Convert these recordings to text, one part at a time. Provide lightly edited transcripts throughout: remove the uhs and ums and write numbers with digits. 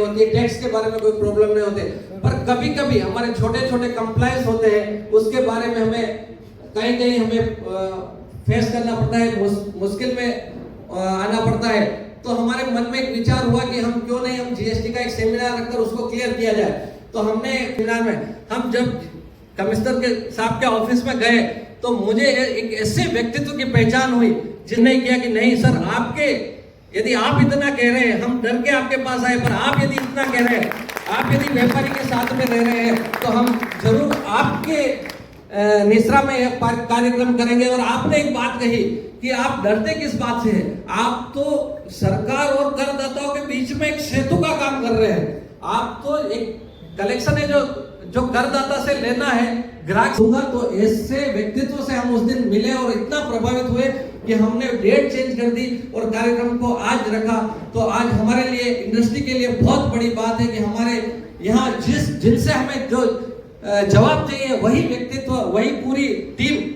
होती है, टैक्स के बारे में कोई प्रॉब्लम नहीं होते, पर कभी कभी हमारे छोटे छोटे कंप्लायंस होते हैं, उसके बारे में हमें कहीं कहीं हमें फेस करना पड़ता है, मुश्किल में आना पड़ता है। तो हमारे मन में एक विचार हुआ कि हम क्यों नहीं हम जीएसटी का एक सेमिनार रखकर उसको क्लियर किया जाए। तो हमने सेमिनार में हम जब कमिश्नर के साहब के ऑफिस में गए तो मुझे एक ऐसे व्यक्तित्व की पहचान हुई जिन्होंने किया कि नहीं सर, आपके यदि आप इतना कह रहे हैं, हम डर के आपके पास आए, पर आप यदि इतना कह रहे हैं, आप यदि व्यापारी के साथ में रह रहे हैं, तो हम जरूर आपके निश्रा में एक कार्यक्रम करेंगे। और आपने एक बात कही कि आप डरते किस बात से हैं, आप तो सरकार और करदाताओं के बीच में एक सेतु का काम कर रहे हैं। आप तो एक कलेक्शन है जो करदाता से लेना है, ग्राहक दूंगा। तो ऐसे व्यक्तित्व से हम उस दिन मिले और इतना प्रभावित हुए कि हमने डेट चेंज कर दी और कार्यक्रम को आज रखा। तो आज हमारे लिए, इंडस्ट्री के लिए बहुत बड़ी बात है कि हमारे यहाँ जिनसे हमें जो जवाब चाहिए वही व्यक्तित्व, वही पूरी टीम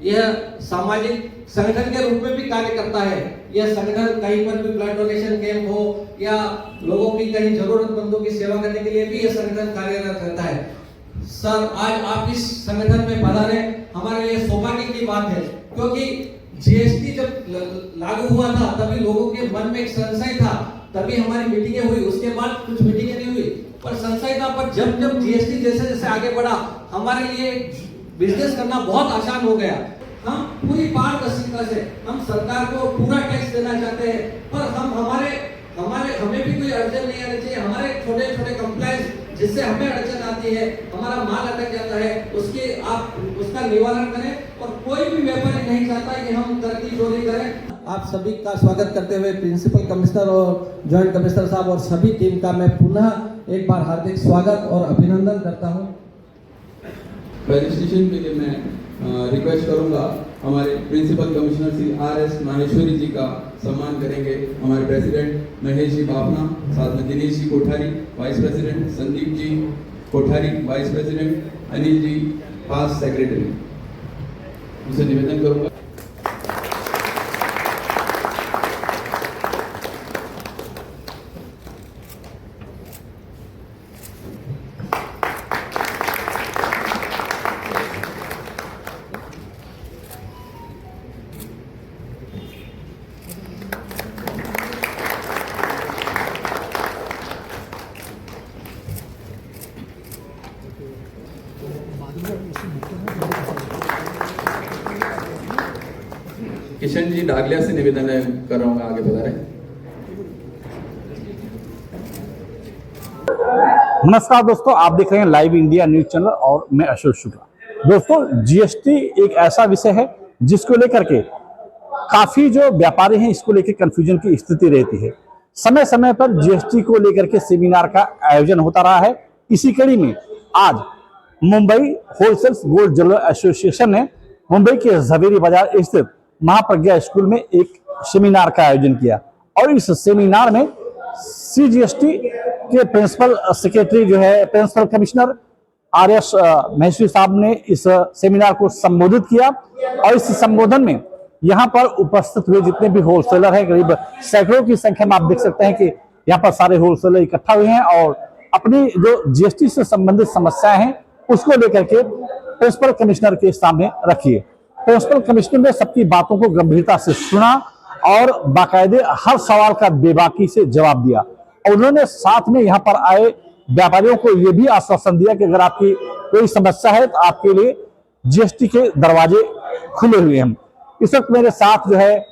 यह सामाजिक संगठन के रूप में भी कार्य करता है। यह संगठन कहीं पर भी ब्लड डोनेशन कैंप हो या लोगों की कहीं जरूरतमंदों की सेवा करने के लिए भी यह संगठन कार्यरत रहता है। सर, आज आप इस संगठन में पधारे, हमारे लिए सौभाग्य की बात है, क्योंकि जीएसटी जब लागू हुआ था तभी लोगों के मन में एक संशय था, तभी हमारी मीटिंगें हुई, उसके बाद कुछ मीटिंगें नहीं हुई, पर संशय था। पर जब जब जीएसटी जैसे जैसे आगे बढ़ा, हमारे लिए बिजनेस करना बहुत आसान हो गया। हम पूरी पारदर्शिता से हम सरकार को पूरा टैक्स देना चाहते हैं, पर हमें भी कोई अड़चन नहीं आनी चाहिए। हमारे छोटे छोटे कंप्लायंस जिससे हमें अड़चन आती है, हमारा माल अटक जाता है, उसका निवारण करें। और कोई भी व्यापारी नहीं चाहता कि हम कर की चोरी करें। आप सभी का स्वागत करते हुए प्रिंसिपल कमिश्नर और जॉइंट कमिश्नर साहब और सभी टीम का मैं पुनः एक बार हार्दिक स्वागत और अभिनंदन करता हूँ। रजिस्ट्रेशन के लिए मैं रिक्वेस्ट करूंगा, हमारे principal commissioner Shri R S. Maheshwari ji का सम्मान करेंगे। हमारे प्रेसिडेंट महेश जी बाफना, साथ में Dinesh ji Kothari, vice president Sandeep ji Kothari, vice president Anil ji पास सेक्रेटरी, उनसे निवेदन करूंगा। किशन जी डागलिया से निवेदन कर रहा हूँ, आगे बता रहे। नमस्कार दोस्तों, आप देख रहे हैं लाइव इंडिया न्यूज चैनल और मैं अशोक शुक्ला। दोस्तों, जीएसटी एक ऐसा विषय है जिसको लेकर के काफी जो व्यापारी हैं इसको लेकर कंफ्यूजन की स्थिति रहती है। समय समय पर जीएसटी को लेकर के सेमिनार का आयोजन होता रहा है। इसी कड़ी में आज Mumbai wholesales gold jeweller association ने मुंबई के झवेरी बाजार स्थित महाप्रज्ञा स्कूल में एक सेमिनार का आयोजन किया और इस सेमिनार में सीजीएसटी के प्रिंसिपल सेक्रेटरी जो है प्रिंसिपल कमिश्नर आर.एस. माहेश्वरी साहब ने इस सेमिनार को संबोधित किया। और इस संबोधन में यहाँ पर उपस्थित हुए जितने भी होलसेलर हैं, करीब सैकड़ों की संख्या में आप देख सकते हैं कि यहाँ पर सारे होलसेलर इकट्ठा हुए हैं और अपनी जो जीएसटी से संबंधित समस्याएं हैं उसको लेकर के प्रिंसिपल कमिश्नर के सामने रखी है। प्रिंसिपल कमिश्नर ने सबकी बातों को गंभीरता से सुना और बाकायदे हर सवाल का बेबाकी से जवाब दिया। और उन्होंने साथ में यहाँ पर आए व्यापारियों को यह भी आश्वासन दिया कि अगर आपकी कोई समस्या है तो आपके लिए जीएसटी के दरवाजे खुले हुए हैं। इस वक्त मेरे साथ जो है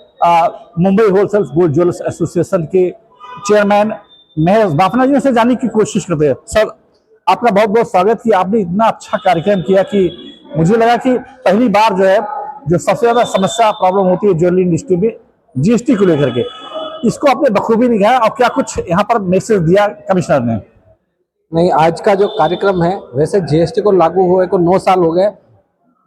Mumbai wholesales gold jewellers association के चेयरमैन महेश बाफना जी से जानने की कोशिश करते हैं। सर, आपका बहुत बहुत स्वागत कि आपने इतना अच्छा कार्यक्रम किया कि मुझे लगा कि पहली बार जो है जो सबसे ज्यादा समस्या प्रॉब्लम होती है ज्वेलरी इंडस्ट्री में जीएसटी को लेकर के, इसको आपने बखूबी निभाया। और क्या कुछ यहाँ पर मैसेज दिया कमिश्नर ने? नहीं, आज का जो कार्यक्रम है, वैसे जीएसटी को लागू हुए को 9 साल हो गए।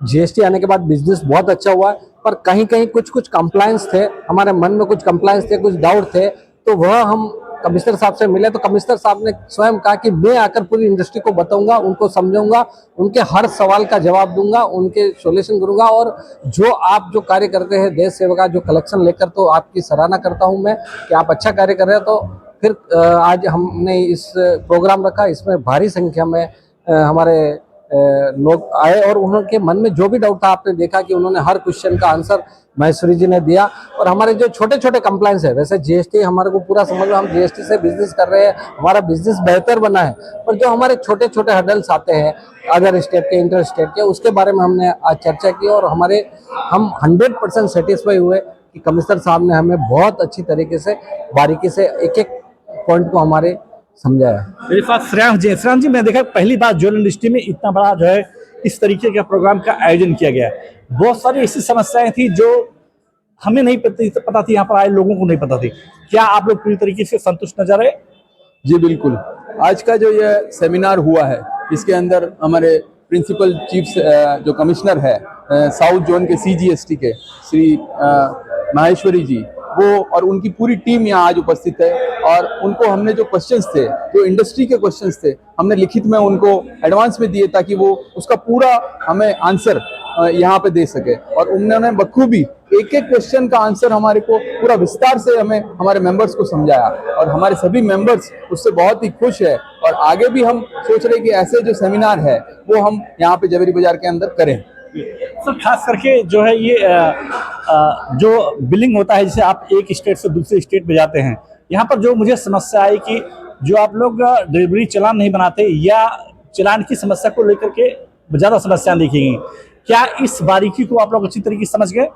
जीएसटी आने के बाद बिजनेस बहुत अच्छा हुआ, पर कहीं कहीं कुछ कंप्लायंस थे, हमारे मन में कुछ कंप्लायंस थे, कुछ डाउट थे। तो वह हम कमिश्नर साहब से मिले तो कमिश्नर साहब ने स्वयं कहा कि मैं आकर पूरी इंडस्ट्री को बताऊंगा, उनको समझाऊंगा, उनके हर सवाल का जवाब दूंगा, उनके सॉल्यूशन करूंगा। और जो आप जो कार्य करते हैं देश सेवा का जो कलेक्शन लेकर, तो आपकी सराहना करता हूं मैं कि आप अच्छा कार्य कर रहे हैं। तो फिर आज हमने इस प्रोग्राम रखा, इसमें भारी संख्या में हमारे लोग आए और उनके मन में जो भी डाउट था आपने देखा कि उन्होंने हर क्वेश्चन का आंसर महेश्वरी जी ने दिया। और हमारे जो छोटे छोटे कंप्लाइंस है, वैसे जीएसटी हमारे को पूरा समझ में, हम जीएसटी से बिजनेस कर रहे हैं, हमारा बिजनेस बेहतर बना है, पर जो हमारे छोटे छोटे हर्डल्स आते हैं अदर स्टेट के, इंटर स्टेट के, उसके बारे में हमने आज चर्चा की और हम 100% सेटिस्फाई हुए कि कमिश्नर साहब ने हमें बहुत अच्छी तरीके से बारीकी से एक एक पॉइंट को हमारे समझाया। मेरे पास श्रेयांश जी, मैं देखा पहली बार ज्वेलरी इंडस्ट्री में इतना बड़ा जो है इस तरीके का प्रोग्राम का आयोजन किया गया। बहुत सारी ऐसी समस्याएं थी जो हमें नहीं पता थी, यहाँ पर आए लोगों को नहीं पता थी। क्या आप लोग पूरी तरीके से संतुष्ट नजर आए? जी बिल्कुल। आज का जो ये सेमिनार हुआ है, इसके अंदर हमारे प्रिंसिपल चीफ जो कमिश्नर है साउथ जोन के CGST के श्री माहेश्वरी जी, वो और उनकी पूरी टीम यहाँ आज उपस्थित है। और उनको हमने जो क्वेश्चंस थे, जो इंडस्ट्री के क्वेश्चंस थे, हमने लिखित में उनको एडवांस में दिए ताकि वो उसका पूरा हमें आंसर यहाँ पे दे सके। और उन्होंने बखूबी एक एक क्वेश्चन का आंसर हमारे को पूरा विस्तार से हमें हमारे मेंबर्स को समझाया और हमारे सभी मेंबर्स उससे बहुत ही खुश है। और आगे भी हम सोच रहे हैं कि ऐसे जो सेमिनार है वो हम यहाँ पे जवेरी बाजार के अंदर करें। सर खास करके जो है ये जो बिलिंग होता है, जैसे आप एक स्टेट से दूसरे स्टेट में जाते हैं, यहाँ पर जो मुझे समस्या आई कि जो आप लोग डिलीवरी चालान नहीं बनाते या चालान की समस्या को लेकर के ज़्यादा समस्याएं देखी गई, क्या इस बारीकी को आप लोग अच्छी तरीके से समझ गए?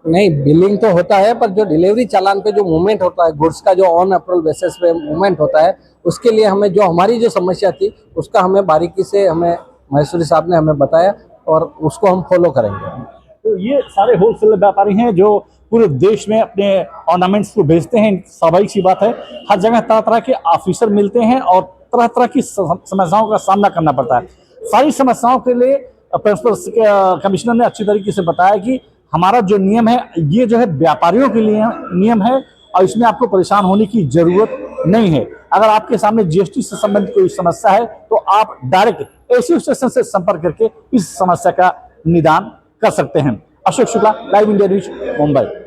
नहीं, बिलिंग तो होता है, पर जो डिलीवरी चालान पे जो मूवमेंट होता है, गुड्स का जो ऑन अप्रूवल बेसिस पे मूवमेंट होता है, उसके लिए हमें जो हमारी जो समस्या थी उसका हमें बारीकी से हमें महेश्वरी साहब ने हमें बताया और उसको हम फॉलो करेंगे। तो ये सारे होलसेल व्यापारी हैं जो पूरे देश में अपने ऑर्नामेंट्स को बेचते हैं। स्वाभाविक सी बात है, हर जगह तरह तरह के ऑफिसर मिलते हैं और तरह तरह की समस्याओं का सामना करना पड़ता है। सारी समस्याओं के लिए प्रिंसिपल कमिश्नर ने अच्छी तरीके से बताया कि हमारा जो नियम है ये जो है व्यापारियों के लिए नियम है और इसमें आपको परेशान होने की जरूरत नहीं है। अगर आपके सामने जीएसटी से संबंधित कोई समस्या है तो आप डायरेक्ट एसोसिएशन से संपर्क करके इस समस्या का निदान कर सकते हैं। Ashok Shukla, live India news, Mumbai.